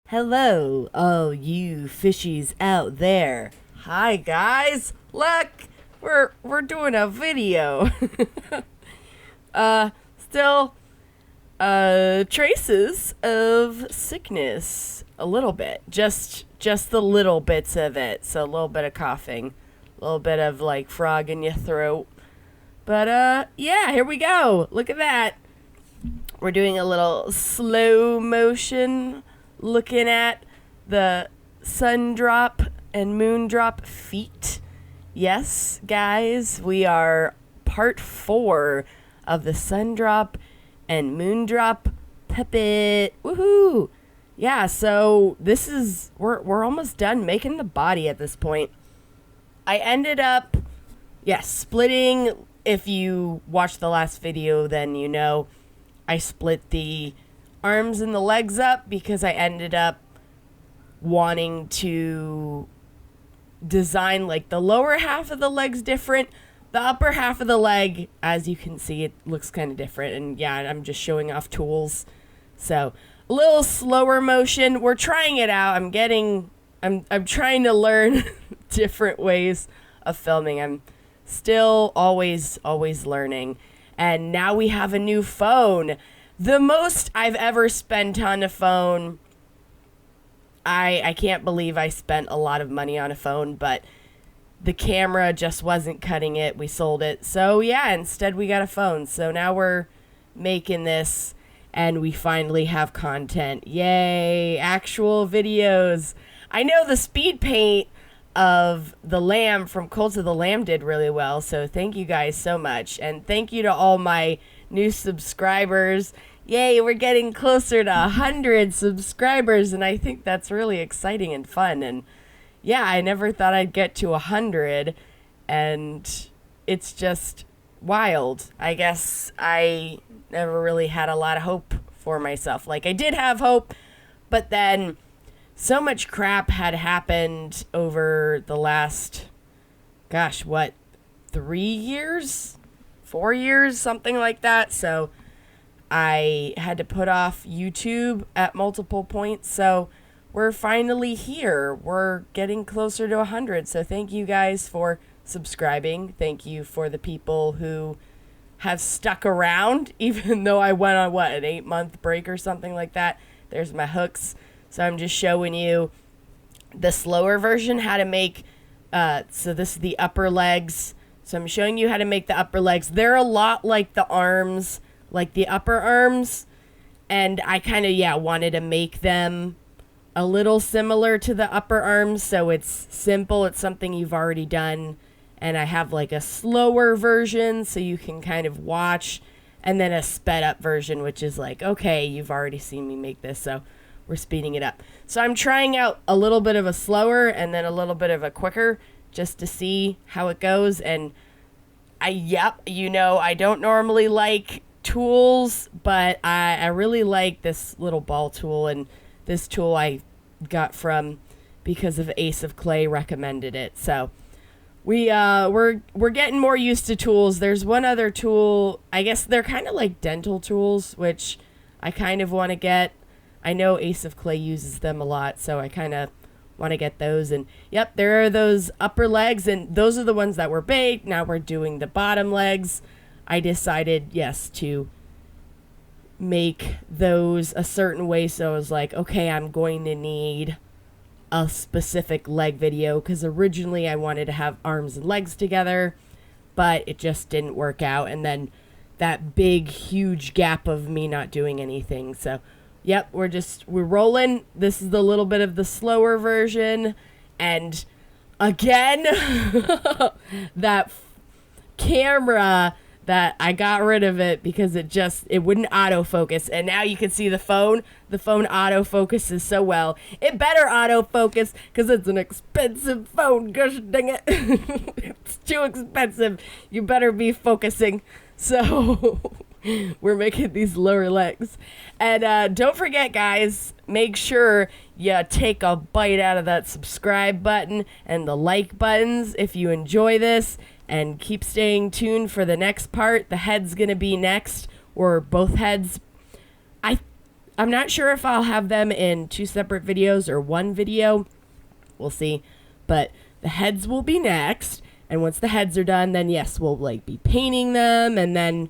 Hello, all you fishies out there. Hi guys, look, we're doing a video. Still, traces of sickness, a little bit, just the little bits of it. So a little bit of coughing, a little bit of like frog in your throat. But yeah, here we go. Look at that. We're doing a little slow motion looking at the Sundrop and Moondrop feet. Yes, guys, we are part 4 of the Sundrop and Moondrop puppet. Woohoo! Yeah, so this is we're almost done making the body at this point. I ended up splitting. If you watched the last video, then you know I split the arms and the legs up because I ended up wanting to design like the lower half of the legs different. The upper half of the leg, as you can see, it looks kind of different. And yeah, I'm just showing off tools. So a little slower motion. We're trying it out. I'm trying to learn different ways of filming. I'm still always learning. And now we have a new phone. The most I've ever spent on a phone, I can't believe I spent a lot of money on a phone, but the camera just wasn't cutting it. We sold it. So yeah, instead we got a phone. So now we're making this and we finally have content. Yay, actual videos. I know the speed paint of the lamb from Cult of the Lamb did really well, so thank you guys so much. And thank you to all my new subscribers. Yay, we're getting closer to 100 subscribers, and I think that's really exciting and fun. And yeah, I never thought I'd get to 100, and it's just wild. I guess I never really had a lot of hope for myself. Like, I did have hope, but then so much crap had happened over the last, 3 years? 4 years? Something like that. So I had to put off YouTube at multiple points. So we're finally here. We're getting closer to 100. So thank you guys for subscribing. Thank you for the people who have stuck around, even though I went on, an 8-month break or something like that. There's my hooks. So I'm just showing you the slower version, how to make, so this is the upper legs. So I'm showing you how to make the upper legs. They're a lot like the arms, like the upper arms. And I kind of, wanted to make them a little similar to the upper arms. So it's simple. It's something you've already done. And I have like a slower version so you can kind of watch. And then a sped up version, which is like, okay, you've already seen me make this. So we're speeding it up. So I'm trying out a little bit of a slower and then a little bit of a quicker just to see how it goes. And I don't normally like tools, but I really like this little ball tool. And this tool I got from because of Ace of Clay recommended it. So we're getting more used to tools. There's one other tool. I guess they're kind of like dental tools, which I kind of want to get. I know Ace of Clay uses them a lot, so I kind of want to get those. And yep, there are those upper legs, and those are the ones that were baked. Now we're doing the bottom legs. I decided, to make those a certain way. So I was like, okay, I'm going to need a specific leg video, because originally I wanted to have arms and legs together, but it just didn't work out. And then that big, huge gap of me not doing anything. So yep, we're rolling. This is the little bit of the slower version. And again, that camera that I got rid of it because it wouldn't autofocus. And now you can see the phone autofocuses so well. It better autofocus because it's an expensive phone. Gosh dang it. It's too expensive. You better be focusing. So we're making these lower legs. And don't forget, guys, make sure you take a bite out of that subscribe button and the like buttons if you enjoy this. And keep staying tuned for the next part. The head's going to be next, or both heads. I'm not sure if I'll have them in 2 separate videos or 1 video. We'll see. But the heads will be next. And once the heads are done, then yes, we'll like be painting them. And then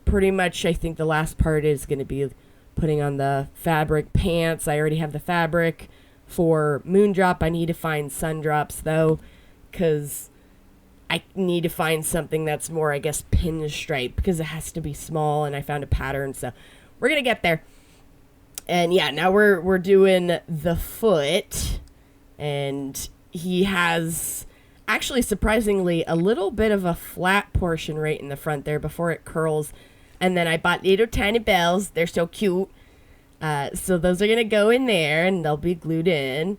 pretty much I think the last part is going to be putting on the fabric pants. I already have the fabric for Moondrop. I need to find Sundrops though, because I need to find something that's more, I guess, pinstripe, because it has to be small, and I found a pattern. So we're going to get there. And yeah, now we're doing the foot, and he has actually surprisingly a little bit of a flat portion right in the front there before it curls. And then I bought little tiny bells. They're so cute. So those are going to go in there, and they'll be glued in.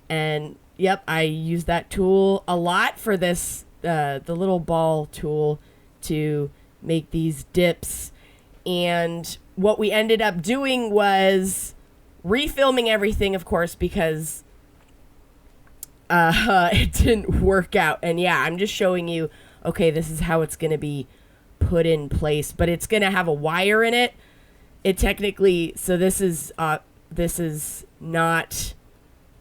And yep, I use that tool a lot for this, the little ball tool, to make these dips. And what we ended up doing was refilming everything, of course, because it didn't work out. And yeah, I'm just showing you, okay, this is how it's going to be put in place, but it's going to have a wire in it. It technically, so this is not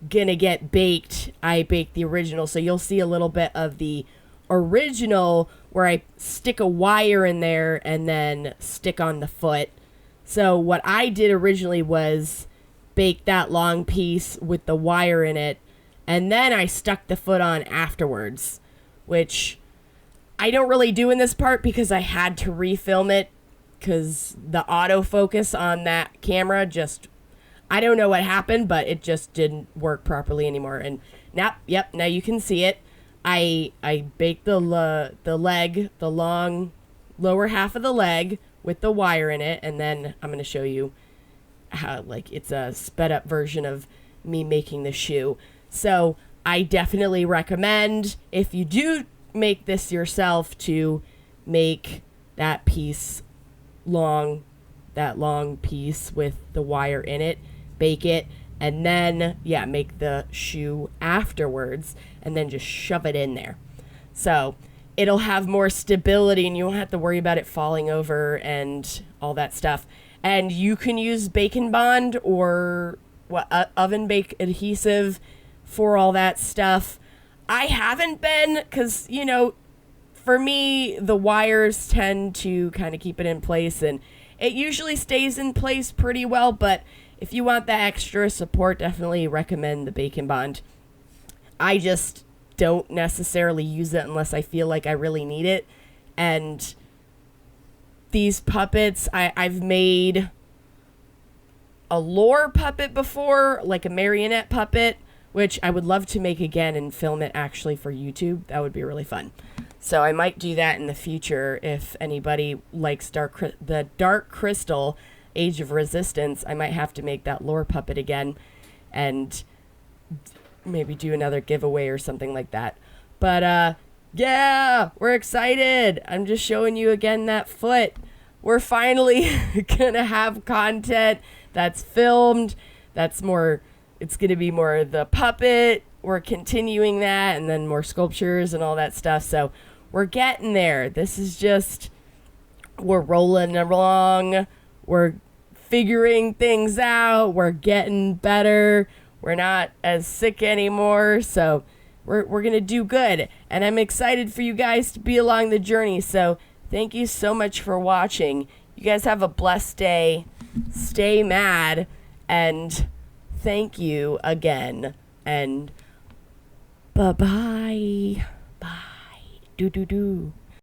going to get baked. I baked the original, so you'll see a little bit of the original where I stick a wire in there and then stick on the foot. So what I did originally was bake that long piece with the wire in it, and then I stuck the foot on afterwards, which I don't really do in this part because I had to refilm it because the autofocus on that camera just, I don't know what happened, but it just didn't work properly anymore. And now, yep, now you can see it. I baked the leg, the long lower half of the leg with the wire in it, and then I'm going to show you how, like, it's a sped up version of me making the shoe. So I definitely recommend, if you do make this yourself, to make that piece long, that long piece with the wire in it, bake it, and then, yeah, make the shoe afterwards, and then just shove it in there. So it'll have more stability, and you won't have to worry about it falling over and all that stuff. And you can use Bacon Bond or oven bake adhesive for all that stuff. I haven't been, because, you know, for me, the wires tend to kind of keep it in place, and it usually stays in place pretty well, but if you want that extra support, definitely recommend the Bacon Bond. I just don't necessarily use it unless I feel like I really need it. And these puppets, I've made a lore puppet before, like a marionette puppet, which I would love to make again and film it actually for YouTube. That would be really fun. So I might do that in the future if anybody likes the Dark Crystal Age of Resistance. I might have to make that lore puppet again and maybe do another giveaway or something like that. But yeah, we're excited. I'm just showing you again that foot. We're finally gonna have content that's filmed. That's more, it's gonna be more the puppet. We're continuing that, and then more sculptures and all that stuff. So we're getting there. This is just, we're rolling along. We're figuring things out. We're getting better. We're not as sick anymore. So we're going to do good. And I'm excited for you guys to be along the journey. So thank you so much for watching. You guys have a blessed day. Stay mad. And thank you again. And bye-bye. Bye. Do-do-do.